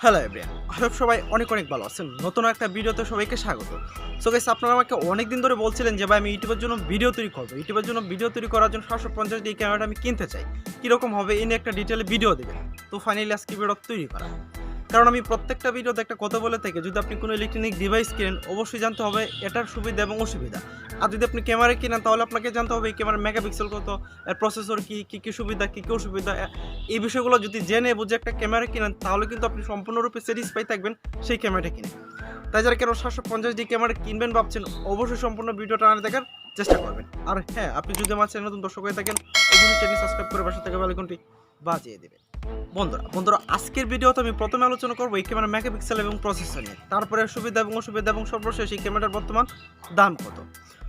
Hello everyone, আশা করি সবাই অনেক ভালো আছেন। নতুন একটা ভিডিওতে সবাইকে স্বাগত। সো গাইস, আপনারা আমাকে অনেক দিন ধরে বলছিলেন যে ভাই আমি ইউটিউবের জন্য ভিডিও তৈরি করব। ইউটিউবের জন্য ভিডিও তৈরি করার জন্য 750 ডি ক্যামেরাটা আমি কিনতে চাই। কীরকম হবে এই নিয়ে একটা ডিটেলে ভিডিও দেবেন। তো ফাইনালি আজকে ভিডিও তৈরি করা। কারণ আমি প্রত্যেকটা ভিডিওতে একটা কথা বলে থাকি, যদি আপনি কোনো ইলেকট্রনিক ডিভাইস কিনেন অবশ্যই জানতে হবে এটার সুবিধা এবং অসুবিধা। আর যদি আপনি ক্যামেরা কিনেন তাহলে আপনাকে জানতে হবে এই ক্যামেরার মেগাপিক্সেল কত, এর প্রসেসর কী সুবিধা, কী অসুবিধা। এই বিষয়গুলো যদি জেনে বুঝে একটা ক্যামেরা কিনেন তাহলে কিন্তু আপনি সম্পূর্ণরূপে স্যাটিসফাই থাকবেন সেই ক্যামেরাটা কিনে। তাই যারা কেন 750 ডি ক্যামেরা কিনবেন ভাবছেন অবশ্যই সম্পূর্ণ ভিডিওটা আনে দেখার চেষ্টা করবেন। আর হ্যাঁ, আপনি যদি আমার চ্যানেল নতুন দর্শক হয়ে থাকেন অবশ্যই চ্যানেল সাবস্ক্রাইব করে পাশে থাকা বেল আইকনটি বাজিয়ে দেবেন। বন্ধুরা আজকের ভিডিওতে আমি প্রথমে আলোচনা করবো এই ক্যামেরার মেগাপিক্সেল এবং প্রসেসর নিয়ে, তারপরে সুবিধা এবং অসুবিধা এবং সর্বশেষ এই ক্যামেরার বর্তমান দাম কত।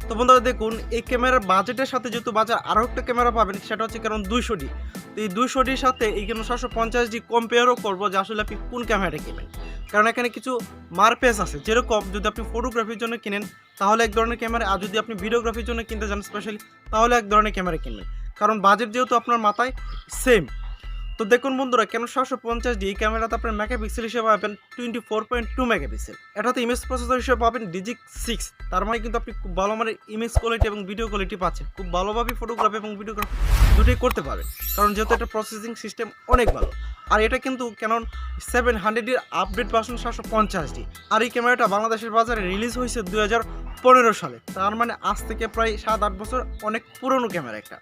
তো বন্ধুরা দেখুন, এই ক্যামেরার বাজেটের সাথে যেহেতু বাজার আরও একটা ক্যামেরা পাবেন, সেটা হচ্ছে কারণ 200 ডি। তো এই 200 ডির সাথে এই ক্যামেরা 750 ডি কম্পেয়ারও করবো যে আসলে আপনি কোন ক্যামেরাটা কিনবেন। কারণ এখানে কিছু মারপেস আছে, যেরকম যদি আপনি ফটোগ্রাফির জন্য কিনেন তাহলে এক ধরনের ক্যামেরা, আর যদি আপনি ভিডিওগ্রাফির জন্য কিনতে যান স্পেশালি তাহলে এক ধরনের ক্যামেরা কিনবেন। কারণ বাজেট যেহেতু আপনার মাথায় সেম। তো দেখুন বন্ধুরা, কেন 750 ডি ক্যামেরাতে আপনার মেগাপিক্সেল হিসেবে পাবেন 24.2 মেগাপিক্সেল। এটাতে ইমেজ প্রসেসর হিসেবে পাবেন ডিজিক 6। তার মানে কিন্তু আপনি খুব ভালো মানের ইমেজ কোয়ালিটি এবং ভিডিও কোয়ালিটি পাচ্ছেন। খুব ভালোভাবে ফটোগ্রাফি এবং ভিডিওগ্রাফি দুটোই করতে পারবেন, কারণ যেহেতু এটা প্রসেসিং সিস্টেম অনেক ভালো। আর এটা কিন্তু Canon 700 এর আপডেট ভার্সন 750 ডি। আর এই ক্যামেরাটা বাংলাদেশের বাজারে রিলিজ হয়েছে 2015 সালে। তার মানে আজ থেকে প্রায় 7-8 বছর, অনেক পুরনো ক্যামেরা একটা।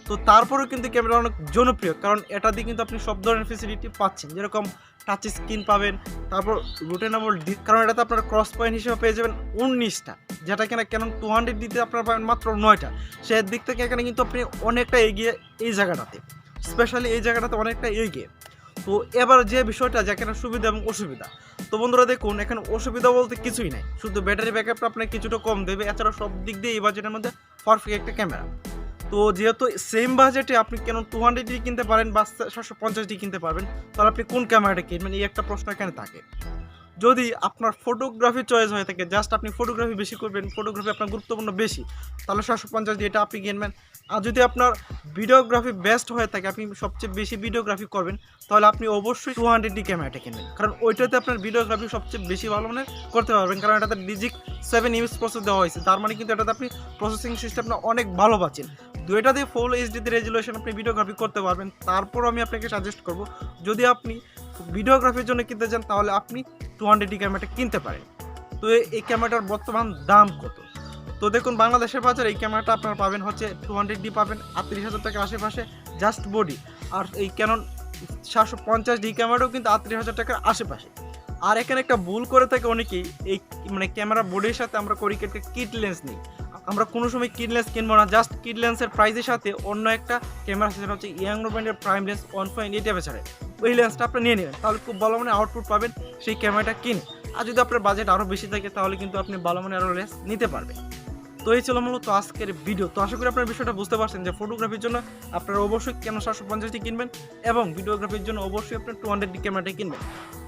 তো তারপরেও কিন্তু ক্যামেরা অনেক জনপ্রিয়, কারণ এটা দিয়ে কিন্তু আপনি সব ধরনের ফেসিলিটি পাচ্ছেন, যেরকম টাচ স্ক্রিন পাবেন, তারপর রুটেনেবল কারণ এটাতে আপনার ক্রস পয়েন্ট হিসেবে পেয়ে যাবেন 19টা, যেটা কিনা Canon 200 দিতে আপনারা পাবেন মাত্র 9টা। সেই দিক থেকে এখানে কিন্তু আপনি অনেকটা এগিয়ে এই জায়গাটাতে, স্পেশালি এই জায়গাটাতে অনেকটা এগিয়ে। তো এবার যে বিষয়টা যেখানে সুবিধা এবং অসুবিধা, তো বন্ধুরা দেখুন এখানে অসুবিধা বলতে কিছুই নাই, শুধু ব্যাটারি ব্যাকআপটা আপনাকে কিছুটা কম দেবে। এছাড়া সব দিক দিয়ে এই বাজেটের মধ্যে পারফেক্ট একটা ক্যামেরা। তো যেহেতু সেম বাজেটে আপনি কেন 200 ডি কিনতে পারেন বা 750 ডি কিনতে পারবেন, তাহলে আপনি কোন ক্যামেরাটা কিনবেন এই একটা প্রশ্ন এখানে থাকে। যদি আপনার ফটোগ্রাফি চয়েস হয়ে থাকে, জাস্ট আপনি ফটোগ্রাফি বেশি করবেন, ফটোগ্রাফি আপনার গুরুত্বপূর্ণ বেশি, তাহলে 750 ডি এটা আপনি কিনবেন। আর যদি আপনার ভিডিওগ্রাফি বেস্ট হয়ে থাকে, আপনি সবচেয়ে বেশি ভিডিওগ্রাফি করবেন, তাহলে আপনি অবশ্যই 200 ডি ক্যামেরাটা কিনবেন। কারণ ওইটাতে আপনার ভিডিওগ্রাফি সবচেয়ে বেশি ভালো মানের করতে পারবেন, কারণ এটাতে ডিজিক 7 ইমেজ প্রসেস দেওয়া হয়েছে। তার মানে কিন্তু এটাতে আপনি প্রসেসিং সিস্টেমটা অনেক ভালো পাচ্ছেন। দুইটা দিয়ে ফুল এইচডিতে রেজুলেশন আপনি ভিডিওগ্রাফি করতে পারবেন। তারপর আমি আপনাকে সাজেস্ট করব, যদি আপনি ভিডিওগ্রাফির জন্য কিনতে চান তাহলে আপনি 200 ডি ক্যামেরাটা কিনতে পারেন। তো এই ক্যামেরাটার বর্তমান দাম কত? তো দেখুন, বাংলাদেশের বাজারে এই ক্যামেরাটা আপনারা পাবেন হচ্ছে 200 ডি পাবেন 38,000 টাকার আশেপাশে জাস্ট বডি। আর এই Canon 750 ডি ক্যামেরাটাও কিন্তু 38,000 টাকার আশেপাশে। আর এখানে একটা ভুল করে থাকে অনেকেই, এই মানে ক্যামেরা বডির সাথে আমরা করি একটা কিট লেন্স নিই। আমরা কোনো সময় কিট লেন্স কিনবো না, জাস্ট কিট লেন্সের প্রাইসের সাথে অন্য একটা ক্যামেরা সেটা হচ্ছে ইয়াংরো ব্র্যান্ডের প্রাইম লেন্স 1.8 অ্যাপারচারের। ওই লেন্সটা আপনি নিয়ে নেবেন, তাহলে খুব ভালো মানের আউটপুট পাবেন সেই ক্যামেরাটা কিনে। আর যদি আপনার বাজেট আরও বেশি থাকে তাহলে কিন্তু আপনি ভালো মানের আরও লেন্স নিতে পারবেন। তো এই ছিল মূলত আজকের ভিডিও। তো আশা করি আপনার বিষয়টা বুঝতে পারছেন যে ফটোগ্রাফির জন্য আপনারা অবশ্যই Canon 750 ডি কিনবেন এবং ভিডিওগ্রাফির জন্য অবশ্যই আপনার 200 ডি ক্যামেরাটা কিনবেন।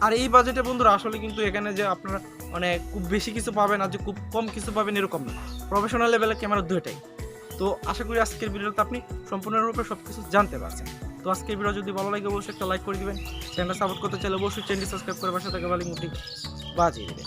আর এই বাজেটে বন্ধুরা আসলে কিন্তু এখানে যে আপনারা মানে খুব বেশি কিছু পাবেন আর যে খুব কম কিছু পাবেন এরকম না, প্রফেশনাল লেভেলের ক্যামেরা দুইটাই। তো আশা করি আজকের ভিডিওতে আপনি সম্পূর্ণরূপে সব কিছু জানতে পারছেন। তো আজকের ভিডিও যদি ভালো লাগে অবশ্যই একটা লাইক করে দিবেন। চ্যানেলটা সাপোর্ট করতে চাইলে অবশ্যই চ্যানেলটি সাবস্ক্রাইব করে পাশে থাকা বেল আইকনটি বাজিয়ে দেবেন।